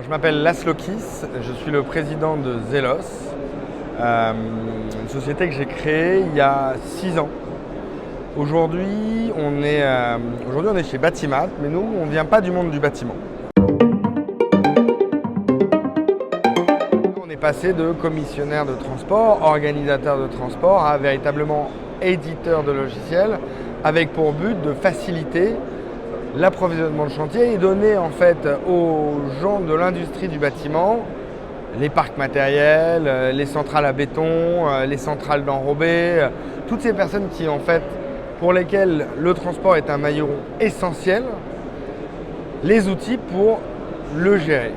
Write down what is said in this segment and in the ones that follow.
Je m'appelle Laszlo Kiss, je suis le président de Zelos, une société que j'ai créée il y a 6 ans. Aujourd'hui, on est chez Batimat, mais nous, on ne vient pas du monde du bâtiment. On est passé de commissionnaire de transport, organisateur de transport, à véritablement éditeur de logiciels, avec pour but de faciliter l'approvisionnement de chantier et donner en fait aux gens de l'industrie du bâtiment, les parcs matériels, les centrales à béton, les centrales d'enrobés, toutes ces personnes qui en fait pour lesquelles le transport est un maillon essentiel, les outils pour le gérer.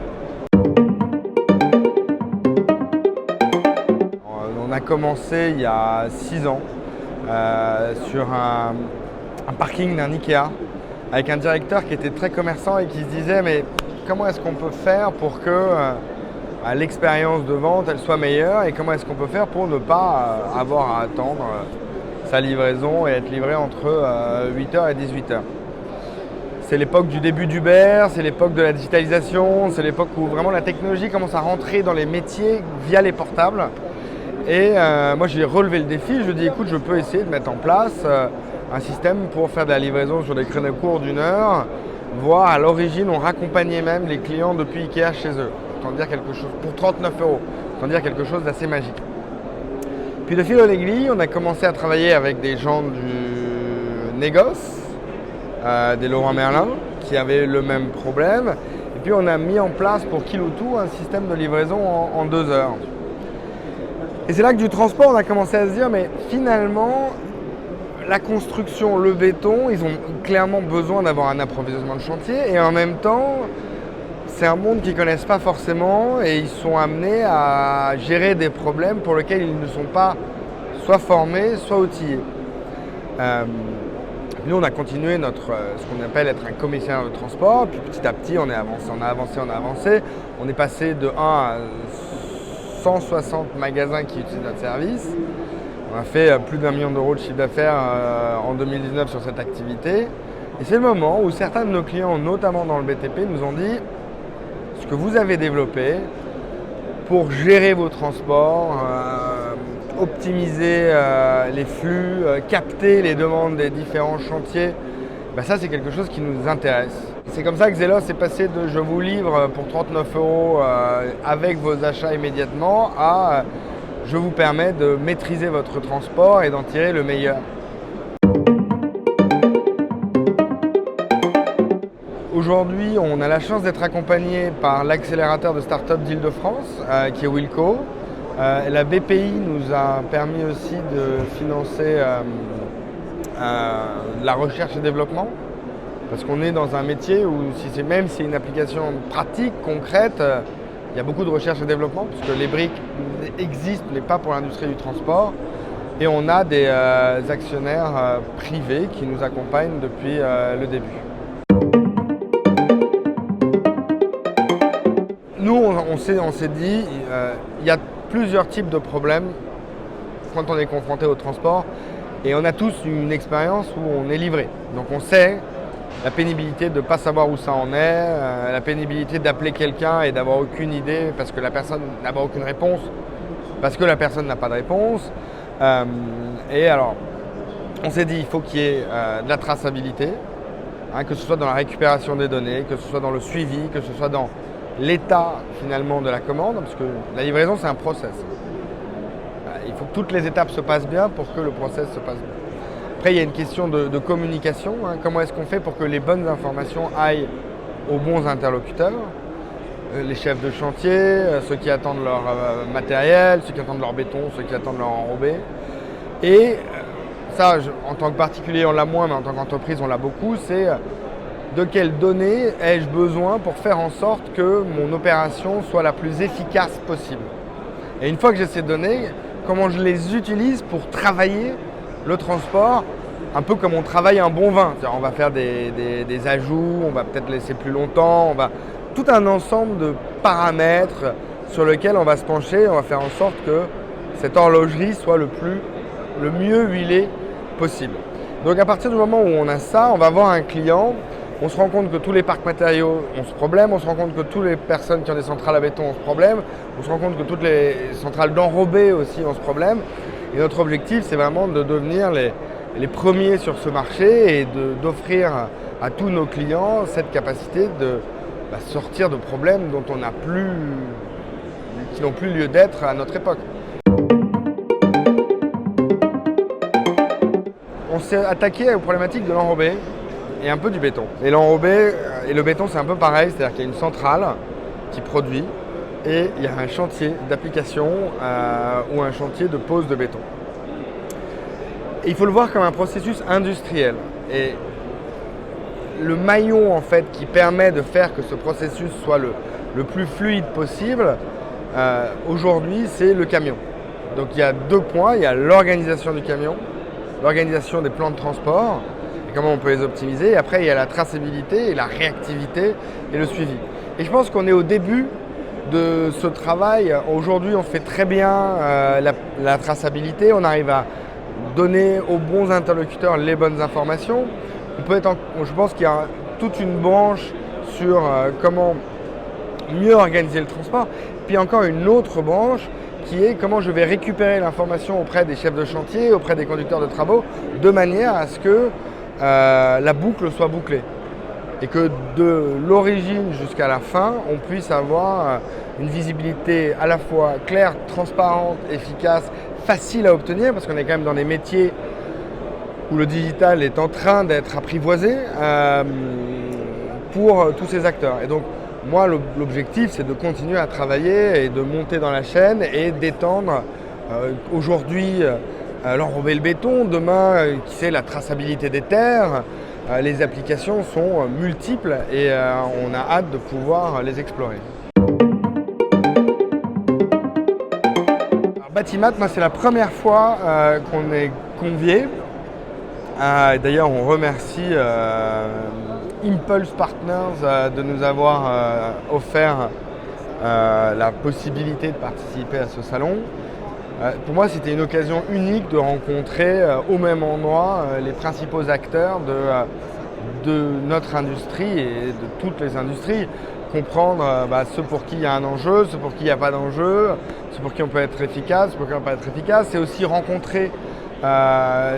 On a commencé il y a 6 ans sur un parking d'un Ikea, avec un directeur qui était très commerçant et qui se disait mais comment est-ce qu'on peut faire pour que l'expérience de vente elle soit meilleure et comment est-ce qu'on peut faire pour ne pas avoir à attendre sa livraison et être livré entre 8h et 18h. C'est l'époque du début d'Uber, c'est l'époque de la digitalisation, c'est l'époque où vraiment la technologie commence à rentrer dans les métiers via les portables. Et moi j'ai relevé le défi, je dis écoute je peux essayer de mettre en place un système pour faire de la livraison sur des créneaux courts d'1 heure, voire à l'origine on raccompagnait même les clients depuis Ikea chez eux, autant dire quelque chose pour 39 €, autant dire quelque chose d'assez magique. Puis de fil en aiguille, on a commencé à travailler avec des gens du négoce, des Leroy Merlin, qui avaient le même problème, et puis on a mis en place pour Kiloutou un système de livraison en 2 heures. Et c'est là que du transport, on a commencé à se dire mais finalement la construction, le béton, ils ont clairement besoin d'avoir un approvisionnement de chantier et en même temps, c'est un monde qu'ils ne connaissent pas forcément et ils sont amenés à gérer des problèmes pour lesquels ils ne sont pas soit formés, soit outillés. Nous, on a continué ce qu'on appelle être un commissaire de transport, puis petit à petit, on a avancé. On est passé de 1 à 160 magasins qui utilisent notre service. On a fait plus d'1 million d'euros de chiffre d'affaires en 2019 sur cette activité. Et c'est le moment où certains de nos clients, notamment dans le BTP, nous ont dit ce que vous avez développé pour gérer vos transports, optimiser les flux, capter les demandes des différents chantiers, ça c'est quelque chose qui nous intéresse. C'est comme ça que Zelos est passé de je vous livre pour 39 € avec vos achats immédiatement à je vous permets de maîtriser votre transport et d'en tirer le meilleur. Aujourd'hui, on a la chance d'être accompagné par l'accélérateur de start-up d'Île-de-France, qui est Wilco. La BPI nous a permis aussi de financer la recherche et développement, parce qu'on est dans un métier où même si c'est une application pratique, concrète, il y a beaucoup de recherche et développement, puisque les briques existent, mais pas pour l'industrie du transport. Et on a des actionnaires privés qui nous accompagnent depuis le début. Nous, on s'est dit, il y a plusieurs types de problèmes quand on est confronté au transport. Et on a tous une expérience où on est livré. Donc on sait la pénibilité de ne pas savoir où ça en est, la pénibilité d'appeler quelqu'un et d'avoir aucune idée parce que la personne n'a pas aucune réponse, parce que la personne n'a pas de réponse. Et alors, on s'est dit il faut qu'il y ait de la traçabilité, que ce soit dans la récupération des données, que ce soit dans le suivi, que ce soit dans l'état finalement de la commande, parce que la livraison c'est un process. Il faut que toutes les étapes se passent bien pour que le process se passe bien. Après, il y a une question de communication. Comment est-ce qu'on fait pour que les bonnes informations aillent aux bons interlocuteurs, les chefs de chantier, ceux qui attendent leur matériel, ceux qui attendent leur béton, ceux qui attendent leur enrobé. Et ça, en tant que particulier, on l'a moins, mais en tant qu'entreprise, on l'a beaucoup. C'est de quelles données ai-je besoin pour faire en sorte que mon opération soit la plus efficace possible. Et une fois que j'ai ces données, comment je les utilise pour travailler le transport, un peu comme on travaille un bon vin. C'est-à-dire on va faire des ajouts, on va peut-être laisser plus longtemps, tout un ensemble de paramètres sur lesquels on va se pencher, on va faire en sorte que cette horlogerie soit le mieux huilée possible. Donc à partir du moment où on a ça, on va avoir un client On se rend compte que tous les parcs matériaux ont ce problème, on se rend compte que toutes les personnes qui ont des centrales à béton ont ce problème, on se rend compte que toutes les centrales d'enrobés aussi ont ce problème. Et notre objectif, c'est vraiment de devenir les premiers sur ce marché et d'offrir à tous nos clients cette capacité de sortir de problèmes dont on n'a plus, qui n'ont plus lieu d'être à notre époque. On s'est attaqué aux problématiques de l'enrobé et un peu du béton. Et l'enrobé et le béton, c'est un peu pareil, c'est-à-dire qu'il y a une centrale qui produit et il y a un chantier d'application ou un chantier de pose de béton. Et il faut le voir comme un processus industriel. Et le maillon en fait qui permet de faire que ce processus soit le plus fluide possible, aujourd'hui, c'est le camion. Donc il y a 2 points, il y a l'organisation du camion, l'organisation des plans de transport, et comment on peut les optimiser. Et après, il y a la traçabilité et la réactivité et le suivi. Et je pense qu'on est au début de ce travail. Aujourd'hui, on fait très bien la traçabilité. On arrive à donner aux bons interlocuteurs les bonnes informations. Je pense qu'il y a toute une branche sur comment mieux organiser le transport. Puis encore une autre branche qui est comment je vais récupérer l'information auprès des chefs de chantier, auprès des conducteurs de travaux, de manière à ce que la boucle soit bouclée. Et que de l'origine jusqu'à la fin, on puisse avoir une visibilité à la fois claire, transparente, efficace, facile à obtenir, parce qu'on est quand même dans des métiers où le digital est en train d'être apprivoisé pour tous ces acteurs. Et donc, moi, l'objectif, c'est de continuer à travailler et de monter dans la chaîne et d'étendre aujourd'hui l'enrobé le béton, demain, qui sait, la traçabilité des terres. Les applications sont multiples et on a hâte de pouvoir les explorer. Alors, Batimat, moi, c'est la première fois qu'on est convié. D'ailleurs, on remercie Impulse Partners de nous avoir offert la possibilité de participer à ce salon. Pour moi, c'était une occasion unique de rencontrer au même endroit les principaux acteurs de notre industrie et de toutes les industries. Comprendre ceux pour qui il y a un enjeu, ceux pour qui il n'y a pas d'enjeu, ceux pour qui on peut être efficace, ceux pour qui on peut pas être efficace. C'est aussi rencontrer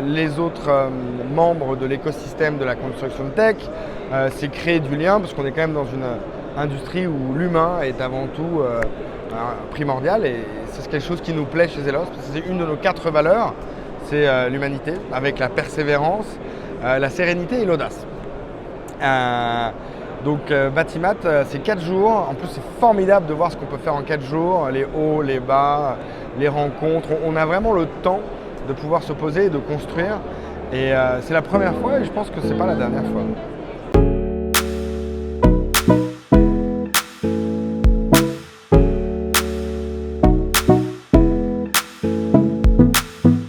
les autres membres de l'écosystème de la construction tech. C'est créer du lien parce qu'on est quand même dans une industrie où l'humain est avant tout primordial et c'est quelque chose qui nous plaît chez Zelos parce que c'est une de nos 4 valeurs, c'est l'humanité avec la persévérance, la sérénité et l'audace. Donc Batimat, c'est 4 jours. En plus, c'est formidable de voir ce qu'on peut faire en 4 jours, les hauts, les bas, les rencontres. On a vraiment le temps de pouvoir se poser et de construire. Et c'est la première fois et je pense que c'est pas la dernière fois.